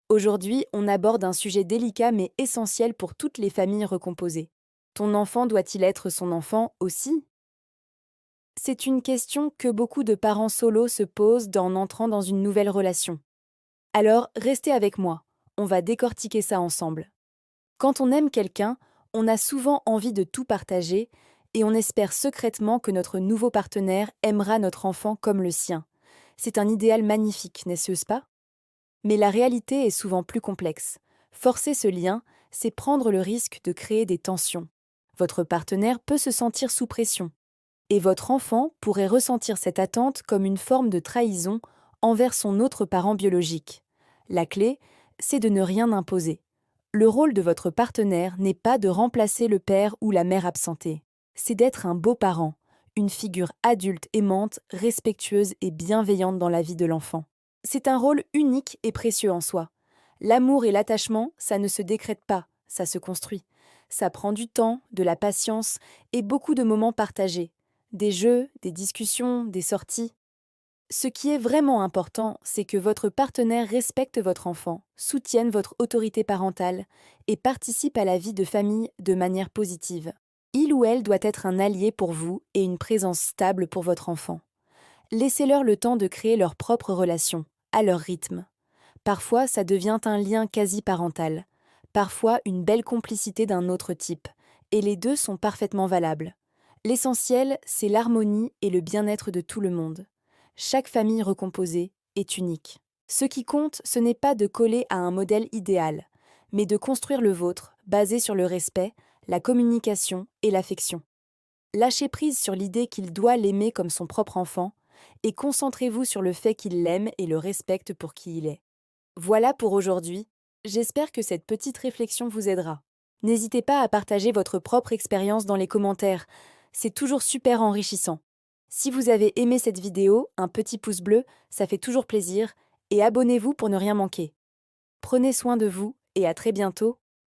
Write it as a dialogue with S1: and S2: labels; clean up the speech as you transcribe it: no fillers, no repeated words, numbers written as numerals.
S1: Aujourd'hui, on aborde un sujet délicat mais essentiel pour toutes les familles recomposées. Ton enfant doit-il être son enfant aussi? C'est une question que beaucoup de parents solos se posent en entrant dans une nouvelle relation. Alors, restez avec moi. On va décortiquer ça ensemble. Quand on aime quelqu'un, on a souvent envie de tout partager et on espère secrètement que notre nouveau partenaire aimera notre enfant comme le sien. C'est un idéal magnifique, n'est-ce pas? Mais la réalité est souvent plus complexe. Forcer ce lien, c'est prendre le risque de créer des tensions. Votre partenaire peut se sentir sous pression. Et votre enfant pourrait ressentir cette attente comme une forme de trahison envers son autre parent biologique. La clé, c'est de ne rien imposer. Le rôle de votre partenaire n'est pas de remplacer le père ou la mère absentés. C'est d'être un beau parent, une figure adulte aimante, respectueuse et bienveillante dans la vie de l'enfant. C'est un rôle unique et précieux en soi. L'amour et l'attachement, ça ne se décrète pas, ça se construit. Ça prend du temps, de la patience et beaucoup de moments partagés. Des jeux, des discussions, des sorties. Ce qui est vraiment important, c'est que votre partenaire respecte votre enfant, soutienne votre autorité parentale et participe à la vie de famille de manière positive. Il ou elle doit être un allié pour vous et une présence stable pour votre enfant. Laissez-leur le temps de créer leur propre relation, à leur rythme. Parfois, ça devient un lien quasi parental. Parfois, une belle complicité d'un autre type. Et les deux sont parfaitement valables. L'essentiel, c'est l'harmonie et le bien-être de tout le monde. Chaque famille recomposée est unique. Ce qui compte, ce n'est pas de coller à un modèle idéal, mais de construire le vôtre, basé sur le respect, la communication et l'affection. Lâchez prise sur l'idée qu'il doit l'aimer comme son propre enfant, et concentrez-vous sur le fait qu'il l'aime et le respecte pour qui il est. Voilà pour aujourd'hui. J'espère que cette petite réflexion vous aidera. N'hésitez pas à partager votre propre expérience dans les commentaires. C'est toujours super enrichissant. Si vous avez aimé cette vidéo, un petit pouce bleu, ça fait toujours plaisir, et abonnez-vous pour ne rien manquer. Prenez soin de vous et à très bientôt